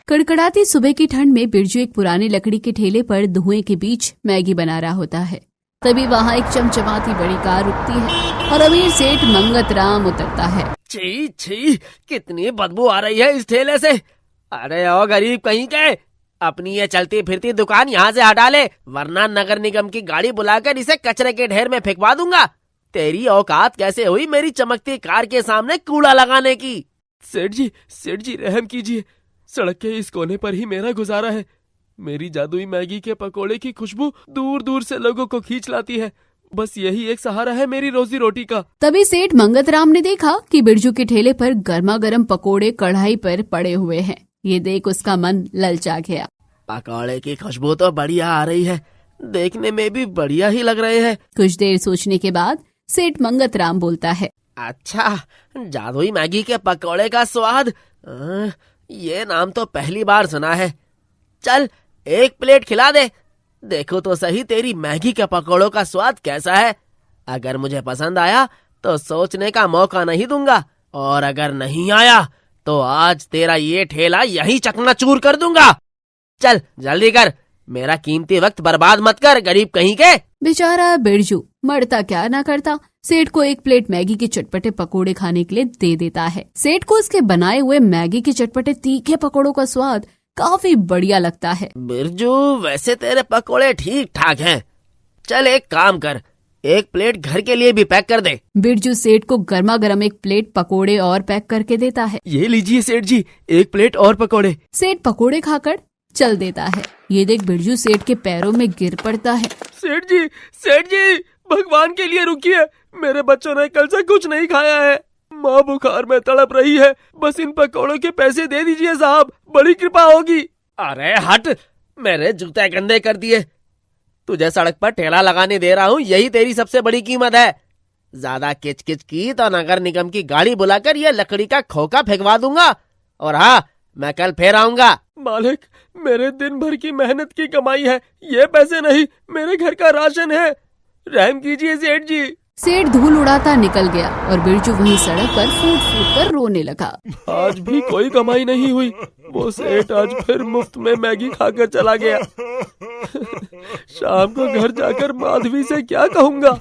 कड़कड़ाती सुबह की ठंड में बिरजू एक पुरानी लकड़ी के ठेले पर धुएं के बीच मैगी बना रहा होता है। तभी वहाँ एक चमचमाती बड़ी कार रुकती है और अमीर सेठ मंगत राम उतरता है। छी छी, कितनी बदबू आ रही है इस ठेले से। अरे ओ गरीब कहीं के, अपनी ये चलती फिरती दुकान यहाँ से हटा ले, वरना नगर निगम की गाड़ी बुलाकर इसे कचरे के ढेर में फेंकवा दूंगा। तेरी औकात कैसे हुई मेरी चमकती कार के सामने कूड़ा लगाने की? सेठ जी रहम कीजिए, सड़क के इस कोने पर ही मेरा गुजारा है। मेरी जादुई मैगी के पकोड़े की खुशबू दूर दूर से लोगों को खींच लाती है। बस यही एक सहारा है मेरी रोजी रोटी का। तभी सेठ मंगत राम ने देखा कि बिरजू के ठेले पर गर्मा गर्म पकोड़े कढ़ाई पर पड़े हुए हैं। ये देख उसका मन ललचा गया। पकोड़े की खुशबू तो बढ़िया आ रही है, देखने में भी बढ़िया ही लग रहे हैं। कुछ देर सोचने के बाद सेठ मंगत राम बोलता है, अच्छा, जादुई मैगी के पकोड़े का स्वाद, ये नाम तो पहली बार सुना है। चल एक प्लेट खिला दे, देखो तो सही तेरी मैगी के पकोड़ों का स्वाद कैसा है। अगर मुझे पसंद आया तो सोचने का मौका नहीं दूंगा, और अगर नहीं आया तो आज तेरा ये ठेला यहीं चकनाचूर कर दूंगा। चल जल्दी कर, मेरा कीमती वक्त बर्बाद मत कर, गरीब कहीं के। बेचारा बिरजू मरता क्या ना करता, सेठ को एक प्लेट मैगी के चटपटे पकोड़े खाने के लिए दे देता है। सेठ को उसके बनाए हुए मैगी के चटपटे तीखे पकोड़ों का स्वाद काफी बढ़िया लगता है। बिरजू, वैसे तेरे पकोड़े ठीक ठाक हैं। चल एक काम कर, एक प्लेट घर के लिए भी पैक कर दे। बिरजू सेठ को गर्मा गर्म एक प्लेट पकोड़े और पैक करके देता है। ये लीजिए सेठ जी, एक प्लेट और पकोड़े। सेठ पकोड़े खाकर चल देता है। ये देख बिरजू सेठ के पैरों में गिर पड़ता है। सेठ जी, भगवान के लिए रुकिए, मेरे बच्चों ने कल से कुछ नहीं खाया है। माँ बुखार में तड़प रही है, बस इन पकौड़ों के पैसे दे दीजिए साहब, बड़ी कृपा होगी। अरे हट, मेरे जूते गंदे कर दिए। तुझे सड़क पर ठेला लगाने दे रहा हूँ, यही तेरी सबसे बड़ी कीमत है। ज्यादा किचकिच की तो नगर निगम की गाड़ी बुलाकर ये लकड़ी का खोखा फेंकवा दूंगा। और हाँ, मैं कल फिर आऊंगा। मालिक, मेरे दिन भर की मेहनत की कमाई है, ये पैसे नहीं, मेरे घर का राशन है, रहम कीजिए सेठ जी। सेठ धूल उड़ाता निकल गया और बिरजू वहीं सड़क पर फूट फूट कर रोने लगा। आज भी कोई कमाई नहीं हुई, वो सेठ आज फिर मुफ्त में मैगी खाकर चला गया। शाम को घर जाकर माधवी से क्या कहूँगा,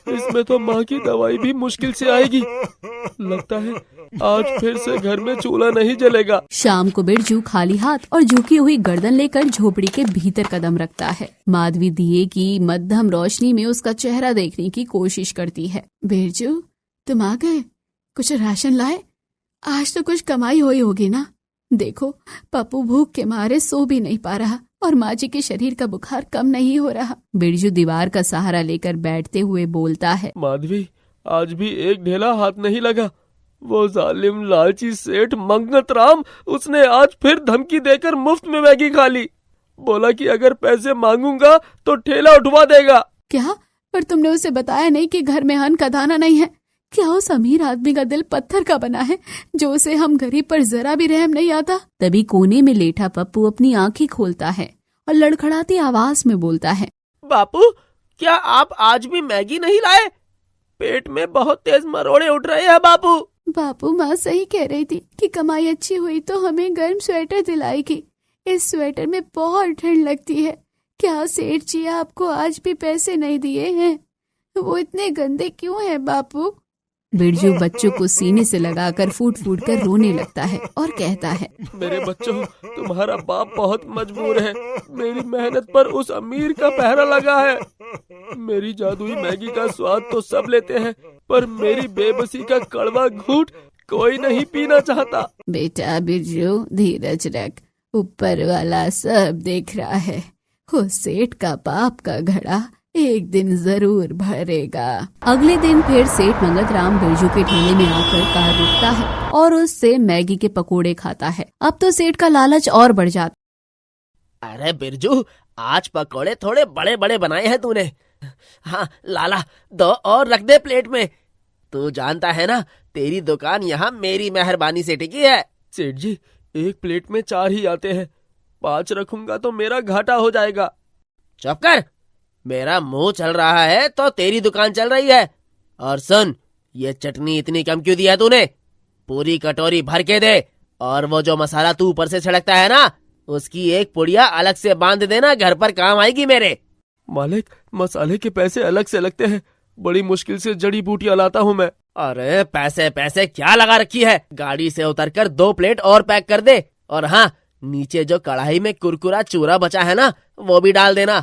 इसमें तो माँ की दवाई भी मुश्किल से आएगी। लगता है आज फिर से घर में चूल्हा नहीं जलेगा। शाम को बिरजू खाली हाथ और झुकी हुई गर्दन लेकर झोपड़ी के भीतर कदम रखता है। माधवी दिए की मध्यम रोशनी में उसका चेहरा देखने की कोशिश करती है। बिरजू, तुम आ गए, कुछ राशन लाए? आज तो कुछ कमाई हुई होगी ना। देखो, पप्पू भूख के मारे सो भी नहीं पा रहा और माँ जी के शरीर का बुखार कम नहीं हो रहा। बिरजू दीवार का सहारा लेकर बैठते हुए बोलता है, माधवी, आज भी एक ढेला हाथ नहीं लगा। वो जालिम लालची सेठ मंगत राम, उसने आज फिर धमकी देकर मुफ्त में मैगी खा ली। बोला कि अगर पैसे मांगूंगा तो ठेला उठवा देगा। क्या? पर तुमने उसे बताया नहीं कि घर में अन्न का दाना नहीं है? क्या उस अमीर आदमी का दिल पत्थर का बना है जो उसे हम गरीब पर जरा भी रहम नहीं आता? तभी कोने में लेटा पप्पू अपनी आंखें खोलता है और लड़खड़ाती आवाज में बोलता है, बापू, क्या आप आज भी मैगी नहीं लाए? पेट में बहुत तेज मरोड़े उठ रहे हैं बापू। बापू, माँ सही कह रही थी कि कमाई अच्छी हुई तो हमें गर्म स्वेटर दिलाएगी। इस स्वेटर में बहुत ठंड लगती है। क्या सेठ जी आपको आज भी पैसे नहीं दिए हैं? वो इतने गंदे क्यों हैं बापू? बिरजू बच्चों को सीने से लगाकर फूट फूट कर रोने लगता है और कहता है, मेरे बच्चों, तुम्हारा बाप बहुत मजबूर है। मेरी मेहनत पर उस अमीर का पहरा लगा है। मेरी जादुई मैगी का स्वाद तो सब लेते हैं, पर मेरी बेबसी का कड़वा घूंट कोई नहीं पीना चाहता। बेटा बिरजू, धीरज रख, ऊपर वाला सब देख रहा है। हो सेठ का पाप का घड़ा एक दिन जरूर भरेगा। अगले दिन फिर सेठ मंगत राम बिरजू के ठेले में आकर कार रुकता है और उससे मैगी के पकोड़े खाता है। अब तो सेठ का लालच और बढ़ जाता। अरे बिरजू, आज पकोड़े थोड़े बड़े बड़े बनाए हैं तूने। हाँ लाला, 2 और रख दे प्लेट में। तू जानता है ना, तेरी दुकान यहाँ मेरी मेहरबानी से टिकी है। सेठ जी, एक प्लेट में 4 ही आते हैं, 5 रखूंगा तो मेरा घाटा हो जाएगा। चुप कर, मेरा मुंह चल रहा है तो तेरी दुकान चल रही है। और सुन, ये चटनी इतनी कम क्यों दिया तूने? पूरी कटोरी भर के दे और वो जो मसाला तू ऊपर से छिड़कता है ना, उसकी एक पुड़िया अलग से बांध देना, घर पर काम आएगी मेरे। मालिक, मसाले के पैसे अलग से लगते हैं, बड़ी मुश्किल से जड़ी बूटियां लाता हूँ मैं। अरे पैसे पैसे क्या लगा रखी है, गाड़ी से उतरकर 2 प्लेट और पैक कर दे। और हाँ, नीचे जो कढ़ाई में कुरकुरा चूरा बचा है ना, वो भी डाल देना।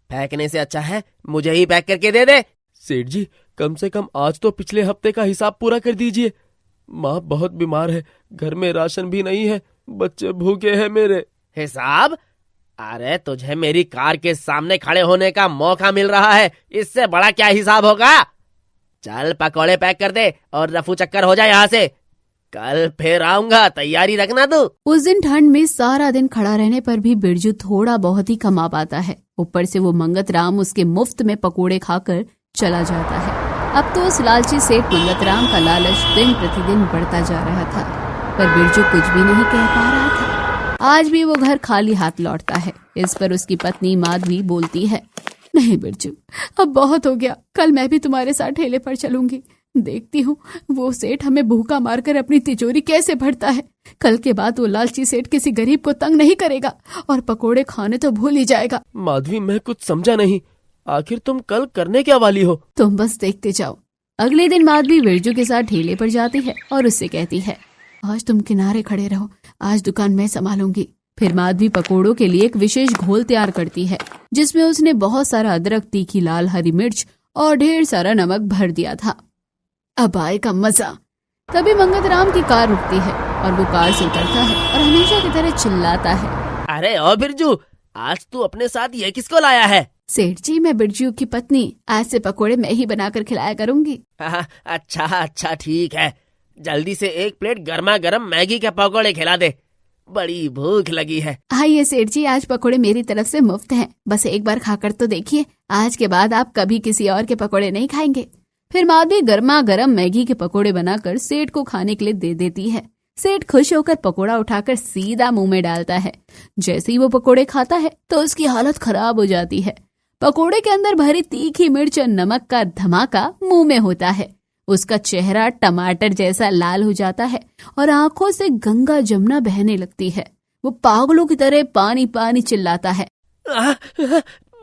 फेंकने से अच्छा है मुझे ही पैक करके दे दे। सेठ जी, कम से कम आज तो पिछले हफ्ते का हिसाब पूरा कर दीजिए। माँ बहुत बीमार है, घर में राशन भी नहीं है, बच्चे भूखे हैं मेरे। हिसाब? अरे तुझे मेरी कार के सामने खड़े होने का मौका मिल रहा है, इससे बड़ा क्या हिसाब होगा। चल पकौड़े पैक कर दे और रफू चक्कर हो जाए यहाँ से। कल फिर आऊंगा, तैयारी रखना तू। उस दिन ठंड में सारा दिन खड़ा रहने पर भी बिरजू थोड़ा बहुत ही कमा पाता है। ऊपर से वो मंगत राम उसके मुफ्त में पकोड़े खाकर चला जाता है। अब तो उस लालची सेठ मंगत राम का लालच दिन प्रतिदिन बढ़ता जा रहा था, पर बिरजू कुछ भी नहीं कह पा रहा था। आज भी वो घर खाली हाथ लौटता है। इस पर उसकी पत्नी माधवी बोलती है, नहीं बिरजू, अब बहुत हो गया, कल मैं भी तुम्हारे साथ ठेले पर चलूंगी। देखती हूँ वो सेठ हमें भूखा मारकर अपनी तिजोरी कैसे भरता है। कल के बाद वो लालची सेठ किसी गरीब को तंग नहीं करेगा और पकोड़े खाने तो भूल ही जाएगा। माधवी, मैं कुछ समझा नहीं, आखिर तुम कल करने क्या वाली हो? तुम बस देखते जाओ। अगले दिन माधवी बिरजू के साथ ठेले पर जाती है और उससे कहती है, आज तुम किनारे खड़े रहो, आज दुकान मैं संभालूंगी। फिर माधवी पकोड़ों के लिए एक विशेष घोल तैयार करती है, जिसमें उसने बहुत सारा अदरक, तीखी लाल हरी मिर्च और ढेर सारा नमक भर दिया था। अब आएगा मजा। तभी मंगत राम की कार रुकती है और वो कार से उतरता है और हमेशा की तरह चिल्लाता है, अरे ओ बिरजू, आज तू अपने साथ ये किसको लाया है? सेठ जी, मैं बिरजू की पत्नी, आज से पकोड़े मैं ही बनाकर खिलाया करूंगी। अच्छा ठीक है, जल्दी से 1 प्लेट गर्मा गर्म मैगी के पकोड़े खिला दे, बड़ी भूख लगी है। आइए सेठ जी, आज पकोड़े मेरी तरफ से मुफ्त हैं, बस एक बार खाकर तो देखिए, आज के बाद आप कभी किसी और के पकोड़े नहीं खाएंगे। फिर माधवी गर्मा गर्म मैगी के पकोड़े बनाकर सेठ को खाने के लिए दे देती है। सेठ खुश होकर पकोड़ा उठाकर सीधा मुंह में डालता है। जैसे ही वो पकोड़े खाता है तो उसकी हालत खराब हो जाती है। पकोड़े के अंदर भरी तीखी मिर्च और नमक का धमाका मुंह में होता है। उसका चेहरा टमाटर जैसा लाल हो जाता है और आंखों से गंगा जमुना बहने लगती है। वो पागलों की तरह पानी पानी चिल्लाता है,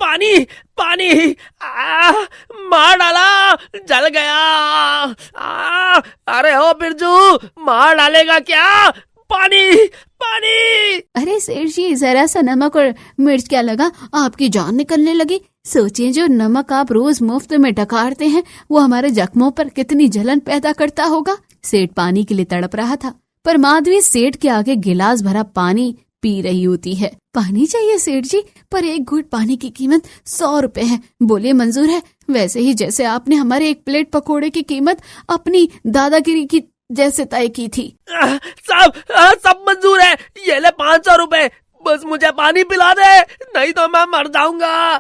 पानी पानी, मार डाला, जल गया। अरे ओ बिरजू, मार डालेगा क्या? पानी पानी। अरे सेठ जी, जरा सा नमक और मिर्च क्या लगा, आपकी जान निकलने लगी। सोचिए, जो नमक आप रोज मुफ्त में डकारते हैं वो हमारे जख्मों पर कितनी जलन पैदा करता होगा। सेठ पानी के लिए तड़प रहा था, पर माधवी सेठ के आगे गिलास भरा पानी पी रही होती है। पानी चाहिए सेठ जी, पर 1 घूंट पानी की कीमत 100 रुपए है, बोलिए मंजूर है? वैसे ही जैसे आपने हमारे 1 प्लेट पकोड़े की कीमत अपनी दादागिरी की जैसे तय की थी। सब मंजूर है, ये ले 500 रुपए, बस मुझे पानी पिला दे, नहीं तो मैं मर जाऊंगा।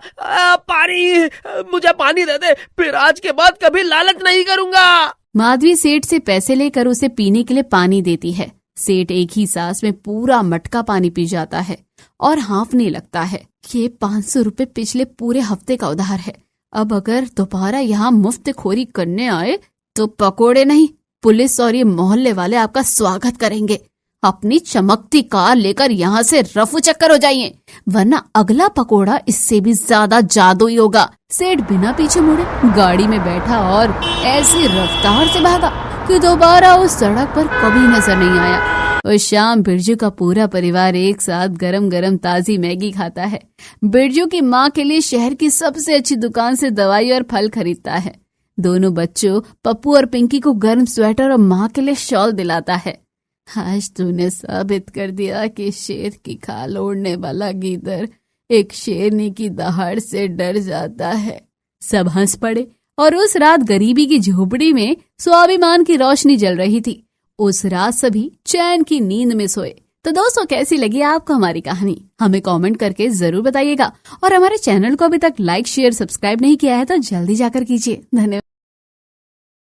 पानी, मुझे पानी दे दे, फिर आज के बाद कभी लालच नहीं करूंगा। माधवी सेठ से पैसे लेकर उसे पीने के लिए पानी देती है। सेठ एक ही सांस में पूरा मटका पानी पी जाता है और हाँफने लगता है। ये 500 रुपए पिछले पूरे हफ्ते का उधार है। अब अगर दोबारा यहाँ मुफ्त खोरी करने आए तो पकोड़े नहीं, पुलिस और ये मोहल्ले वाले आपका स्वागत करेंगे। अपनी चमकती कार लेकर यहाँ से रफू चक्कर हो जाइए, वरना अगला पकोड़ा इससे भी ज्यादा जादुई होगा। सेठ बिना पीछे मुड़े गाड़ी में बैठा और ऐसी रफ्तार से भागा कि दोबारा उस सड़क पर कभी नजर नहीं आया। उस शाम बिरजू का पूरा परिवार एक साथ गरम गरम ताजी मैगी खाता है। बिरजू की माँ के लिए शहर की सबसे अच्छी दुकान से दवाई और फल खरीदता है। दोनों बच्चों पप्पू और पिंकी को गर्म स्वेटर और माँ के लिए शॉल दिलाता है। आज तूने साबित कर दिया कि शेर की खाल ओढ़ने वाला गीदड़ एक शेरनी की दहाड़ से डर जाता है। सब हंस पड़े और उस रात गरीबी की झोपड़ी में स्वाभिमान की रोशनी जल रही थी। उस रात सभी चैन की नींद में सोए। तो दोस्तों, कैसी लगी आपको हमारी कहानी? हमें कमेंट करके जरूर बताइएगा और हमारे चैनल को अभी तक लाइक शेयर सब्सक्राइब नहीं किया है तो जल्दी जाकर कीजिए। धन्यवाद।